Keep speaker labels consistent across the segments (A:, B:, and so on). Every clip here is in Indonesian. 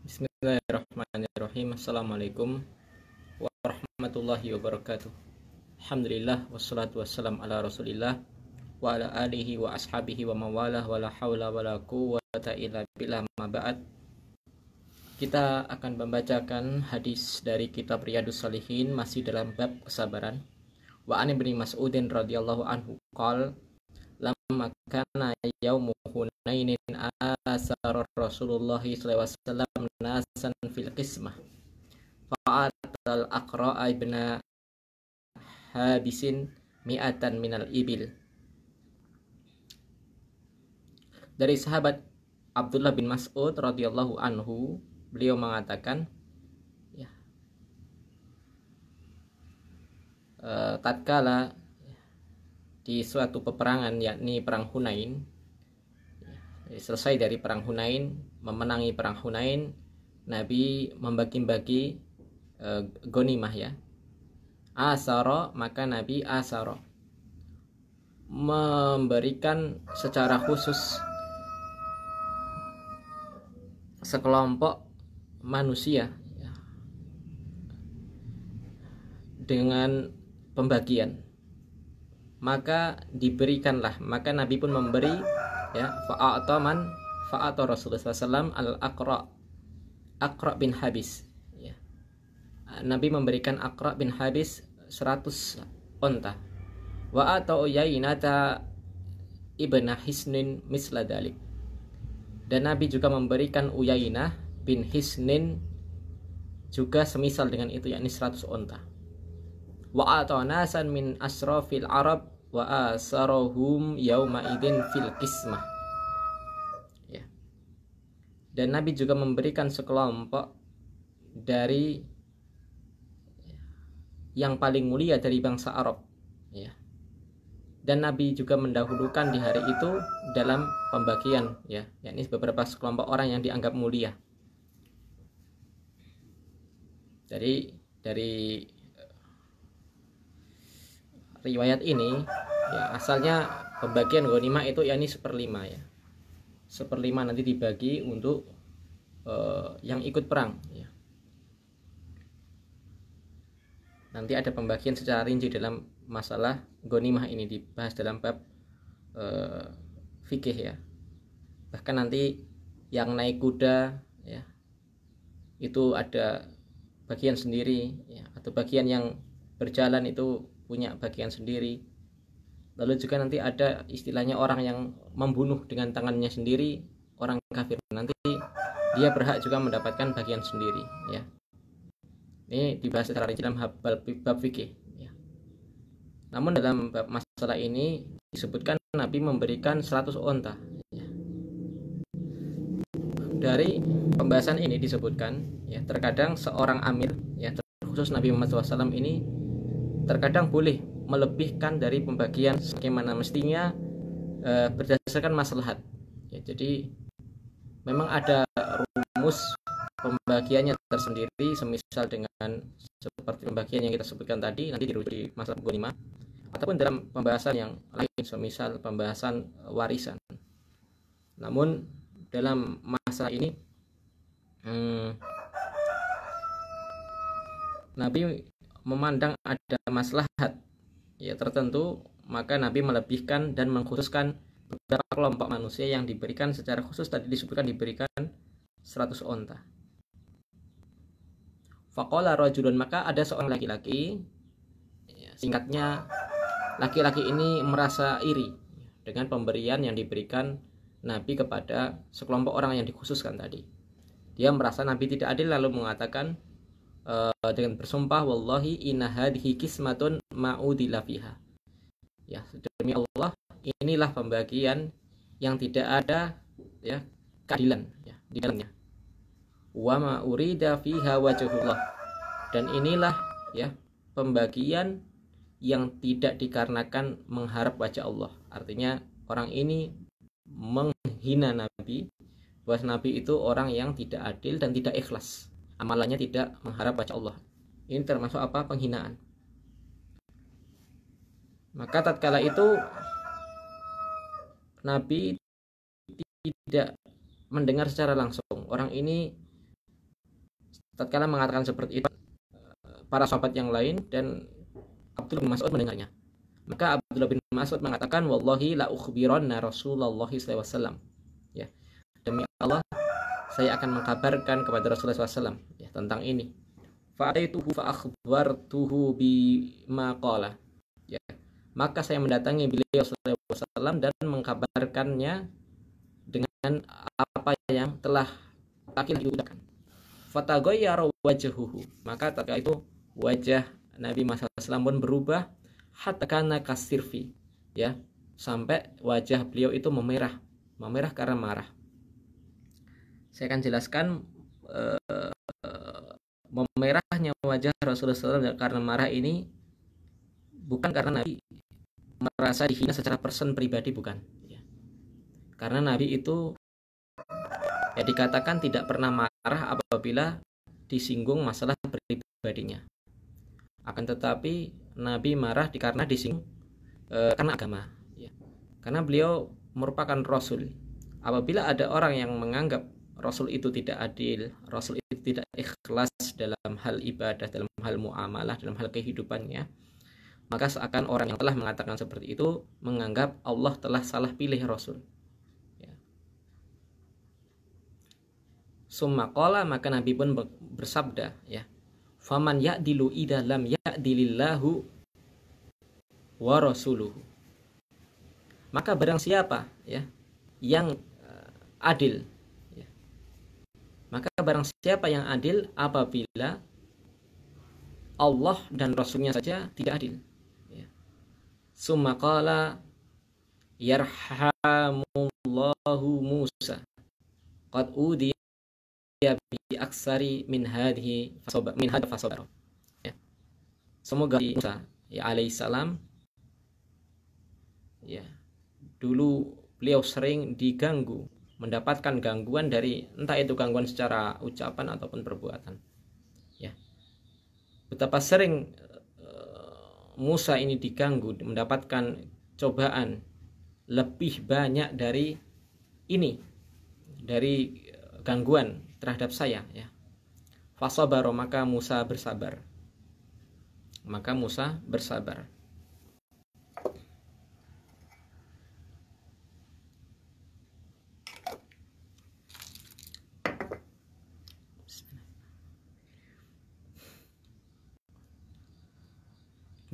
A: Bismillahirrahmanirrahim. Assalamualaikum warahmatullahi wabarakatuh. Alhamdulillah wassalatu wassalam ala Rasulillah wa ala alihi wa ashabihi wa mawalah wa la haula wa la quwwata illa billah ma ba'd. Kita akan membacakan hadis dari kitab Riyadhus Shalihin masih dalam bab kesabaran. Wa an Ibnu Mas'udin radhiyallahu anhu qala lamma kana yaumu Hunainin asar Rasulullah sallallahu alaihi wasallam nasan fil qismah fa'atal Aqra' ibn Habisin mi'atan minal ibil. Dari sahabat Abdullah bin Mas'ud radhiyallahu anhu, beliau mengatakan, tatkala di suatu peperangan, yakni perang Hunain, selesai dari perang Hunain, memenangi perang Hunain, Nabi membagi-bagi ghanimah, ya. Asara, maka Nabi asara, memberikan secara khusus sekelompok manusia, ya, dengan pembagian. Maka diberikanlah, maka Nabi pun memberi, ya, fa'ata Rasulullah SAW Aqra' bin Habis, ya. Nabi memberikan Aqra' bin Habis 100 onta. Wa ata Uyainata ibn Hisnin misla dalik. Dan Nabi juga memberikan Uyainah bin Hisnin juga semisal dengan itu, yakni 100 onta. Wa ata nasan min asrafil Arab wa asarahum yauma idin fil qismah, ya. Dan Nabi juga memberikan sekelompok dari yang paling mulia dari bangsa Arab, ya. Dan Nabi juga mendahulukan di hari itu dalam pembagian, ya, yakni beberapa sekelompok orang yang dianggap mulia. Dari riwayat ini, ya, asalnya pembagian ghanimah itu yakni 1/5, ya. 1/5 nanti dibagi untuk yang ikut perang, ya. Nanti ada pembagian secara rinci dalam masalah ghanimah ini, dibahas dalam bab fikih, ya. Bahkan nanti yang naik kuda, ya, itu ada bagian sendiri, ya, atau bagian yang berjalan itu punya bagian sendiri. Lalu juga nanti ada istilahnya orang yang membunuh dengan tangannya sendiri, orang kafir, nanti dia berhak juga mendapatkan bagian sendiri, ya. Ini dibahas secara rinci dalam bab fikih, ya. Namun dalam bab masalah ini disebutkan Nabi memberikan 100 onta, ya. Dari pembahasan ini disebutkan, ya, terkadang seorang amir, ya, terkhusus Nabi Muhammad SAW ini terkadang boleh melebihkan dari pembagian sebagaimana mestinya berdasarkan maslahat, ya. Jadi memang ada rumus pembagiannya tersendiri, semisal dengan seperti pembagian yang kita sebutkan tadi, nanti dirujuk di masalah ghanimah, ataupun dalam pembahasan yang lain, semisal pembahasan warisan. Namun dalam masalah ini Nabi memandang ada maslahat, ya, tertentu, maka Nabi melebihkan dan mengkhususkan beberapa kelompok manusia yang diberikan secara khusus, tadi disebutkan diberikan 100 onta. Faqala rajulun, maka ada seorang laki-laki, ya, singkatnya laki-laki ini merasa iri dengan pemberian yang diberikan Nabi kepada sekelompok orang yang dikhususkan tadi. Dia merasa Nabi tidak adil, lalu mengatakan dengan bersumpah, wallahi inna hadhihi qismatun ma'udila fiha, ya, demi Allah inilah pembagian yang tidak ada, ya, keadilan, ya, di dalamnya. Wa ma urida fiha wajhullah, dan inilah, ya, pembagian yang tidak dikarenakan mengharap wajah Allah. Artinya orang ini menghina Nabi, bahwa Nabi itu orang yang tidak adil dan tidak ikhlas, amalannya tidak mengharap wajah Allah. Ini termasuk apa? Penghinaan. Maka tatkala itu Nabi tidak mendengar secara langsung orang ini tatkala mengatakan seperti itu para sahabat yang lain dan Abdullah bin Mas'ud mendengarnya. Maka Abdullah bin Mas'ud mengatakan, wallahi la ukhbiranna Rasulullah sallallahu alaihi wasallam. Ya. Demi Allah, saya akan mengkabarkan kepada Rasulullah SAW ya, tentang ini. Fa'aituhu fa'akhbartuhu bima qala. Ya. Maka saya mendatangi beliau sallallahu alaihi wasallam dan mengkabarkannya dengan apa yang telah laki-laki ucapkan. Fataghayyara wajhuhu. Maka ketika itu wajah Nabi Muhammad SAW pun berubah hatta kana kasirfi, ya, sampai wajah beliau itu memerah karena marah. Saya akan jelaskan memerahnya wajah Rasulullah SAW karena marah ini bukan karena Nabi merasa dihina secara person pribadi, bukan ya. Karena Nabi itu ya dikatakan tidak pernah marah apabila disinggung masalah pribadinya. Akan tetapi Nabi marah karena disinggung karena agama ya. Karena beliau merupakan Rasul. Apabila ada orang yang menganggap Rasul itu tidak adil, Rasul itu tidak ikhlas dalam hal ibadah, dalam hal muamalah, dalam hal kehidupannya, maka seakan orang yang telah mengatakan seperti itu menganggap Allah telah salah pilih Rasul ya. Summa qala, maka Nabi pun bersabda ya, faman ya'dilu idza lam ya'dilillahu wa rasuluhu. Maka barang siapa ya yang adil ya. Maka barang siapa yang adil apabila Allah dan Rasulnya saja tidak adil ya. Summa qala yarhamullahu Musa qad udiya bi aksari min hadhihi fasabar ya. Semoga Musa ya alaihissalam ya, dulu beliau sering diganggu, mendapatkan gangguan dari entah itu gangguan secara ucapan ataupun perbuatan ya. Betapa sering Musa ini diganggu, mendapatkan cobaan lebih banyak dari ini, dari gangguan terhadap saya ya. Fasabaro, maka Musa bersabar.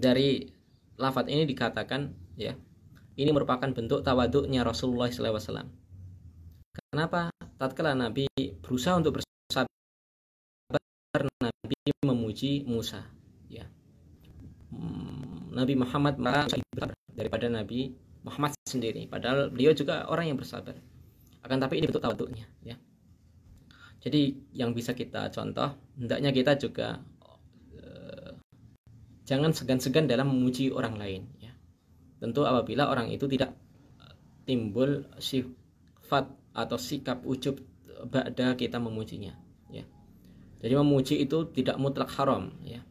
A: Dari lafaz ini dikatakan ya, ini merupakan bentuk tawaduknya Rasulullah SAW. Kenapa? Tatkala Nabi berusaha untuk bersabar, Nabi memuji Musa ya. Nabi Muhammad merasa bersabar daripada Nabi Muhammad sendiri, padahal beliau juga orang yang bersabar. Akan tapi ini bentuk tawaduknya ya. Jadi yang bisa kita contoh, hendaknya kita juga jangan segan-segan dalam memuji orang lain ya. Tentu apabila orang itu tidak timbul sifat atau sikap ujub ba'da kita memujinya ya. Jadi memuji itu tidak mutlak haram ya.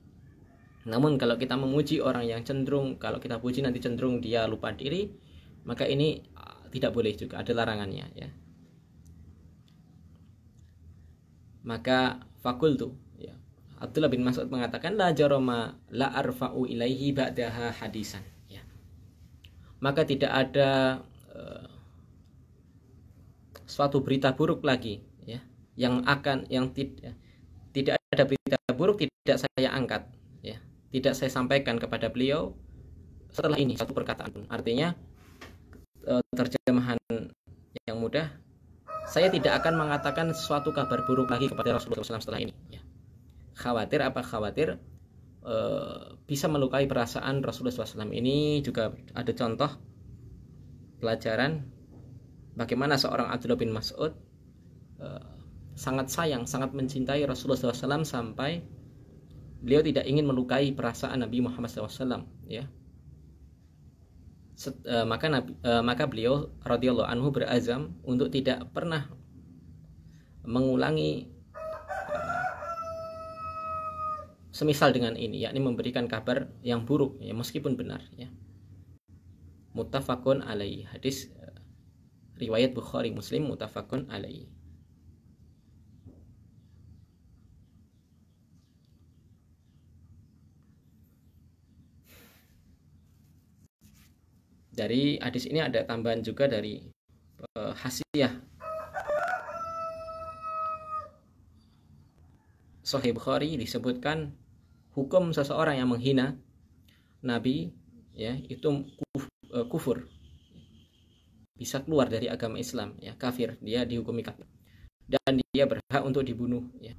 A: Namun kalau kita memuji orang yang cenderung, kalau kita puji nanti cenderung dia lupa diri, maka ini tidak boleh juga, ada larangannya ya. Maka fakultu ya, Abdullah bin Mas'ud mengatakan la jarama la arfa'u ilaihi ba'daha hadisan ya. Maka tidak ada suatu berita buruk lagi ya, tidak ada berita buruk tidak saya angkat ya, tidak saya sampaikan kepada beliau setelah ini satu perkataan pun. Artinya terjemahan yang mudah, saya tidak akan mengatakan suatu kabar buruk lagi kepada Rasulullah SAW setelah ini ya. Khawatir bisa melukai perasaan Rasulullah SAW. Ini juga ada contoh pelajaran bagaimana seorang Abdullah bin Mas'ud sangat sayang, sangat mencintai Rasulullah SAW sampai beliau tidak ingin melukai perasaan Nabi Muhammad SAW ya. Maka beliau radhiyallahu anhu berazam untuk tidak pernah mengulangi semisal dengan ini, yakni memberikan kabar yang buruk ya, meskipun benar ya. Muttafaqun alaihi, hadis riwayat Bukhari Muslim, muttafaqun alaihi. Dari hadis ini ada tambahan juga dari hasiah Sahih Bukhari, disebutkan hukum seseorang yang menghina Nabi, ya, itu kufur, bisa keluar dari agama Islam, ya, kafir, dia dihukumi kafir dan dia berhak untuk dibunuh, ya.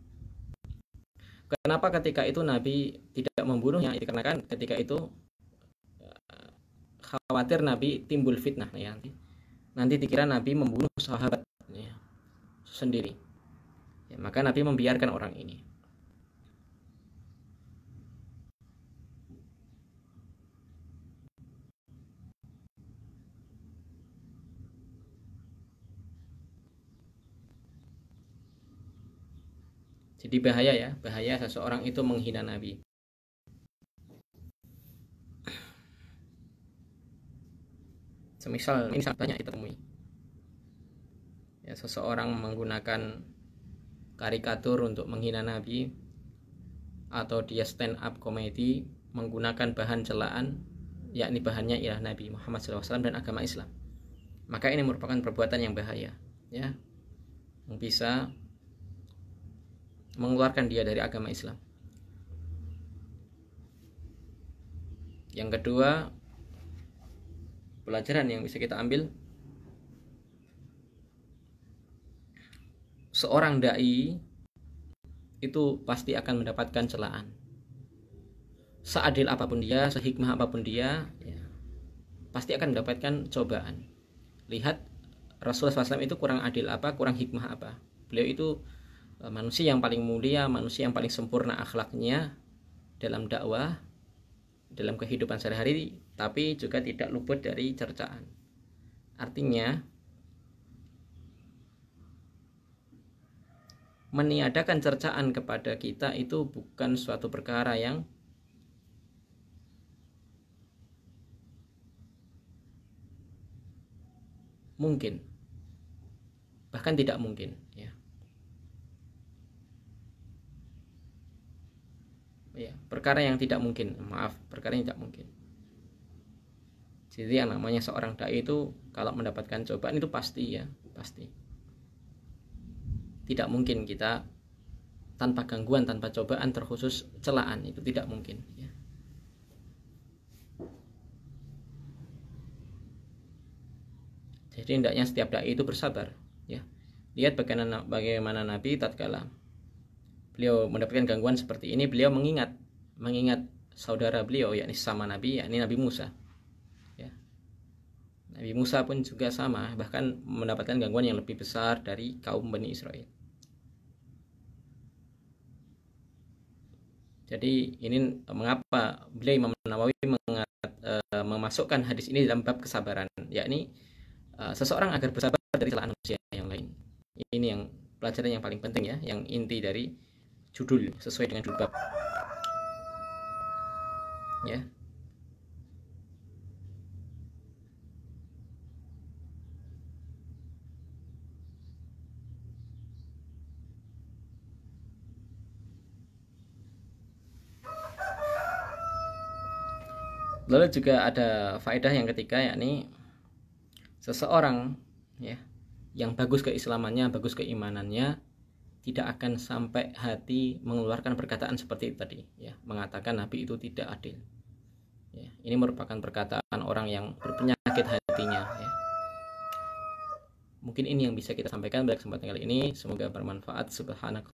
A: Kenapa ketika itu Nabi tidak membunuhnya? Dikarenakan ketika itu khawatir Nabi timbul fitnah, ya, nanti dikira Nabi membunuh sahabat, ya, sendiri, ya, maka Nabi membiarkan orang ini. Jadi bahaya, ya, bahaya seseorang itu menghina Nabi. Semisal ini sangat banyak ditemui, ya, seseorang menggunakan karikatur untuk menghina Nabi, atau dia stand up komedi menggunakan bahan celaan, yakni bahannya ialah Nabi Muhammad SAW dan agama Islam. Maka ini merupakan perbuatan yang bahaya, ya, yang bisa mengeluarkan dia dari agama Islam. Yang kedua, pelajaran yang bisa kita ambil, seorang dai itu pasti akan mendapatkan celaan. Seadil apapun dia, sehikmah apapun dia, ya, pasti akan mendapatkan cobaan. Lihat Rasulullah SAW itu kurang adil apa, kurang hikmah apa. Beliau itu manusia yang paling mulia, manusia yang paling sempurna akhlaknya dalam dakwah, dalam kehidupan sehari-hari, tapi juga tidak luput dari cercaan. Artinya meniadakan cercaan kepada kita itu bukan suatu perkara yang mungkin, bahkan tidak mungkin, ya. Ya, perkara yang tidak mungkin, perkara yang tidak mungkin. Jadi yang namanya seorang dai itu kalau mendapatkan cobaan itu pasti, ya, pasti. Tidak mungkin kita tanpa gangguan, tanpa cobaan, terkhusus celaan, itu tidak mungkin, ya. Jadi hendaknya setiap dai itu bersabar, ya. Lihat bagaimana Nabi tatkala beliau mendapatkan gangguan seperti ini, beliau mengingat saudara beliau, yakni sama Nabi, yakni Nabi Musa, ya. Nabi Musa pun juga sama, bahkan mendapatkan gangguan yang lebih besar dari kaum Bani Israel. Jadi ini mengapa beliau Imam Nawawi memasukkan hadis ini dalam bab kesabaran, yakni seseorang agar bersabar dari celaan manusia yang lain. Ini yang pelajaran yang paling penting, ya, yang inti dari judul sesuai dengan judul bab, ya. Lalu juga ada faedah yang ketiga, yakni seseorang, ya, yang bagus keislamannya, bagus keimanannya, tidak akan sampai hati mengeluarkan perkataan seperti itu tadi, ya, mengatakan Nabi itu tidak adil, ya. Ini merupakan perkataan orang yang berpenyakit hatinya, ya. Mungkin ini yang bisa kita sampaikan pada kesempatan kali ini. Semoga bermanfaat. Subhanallah.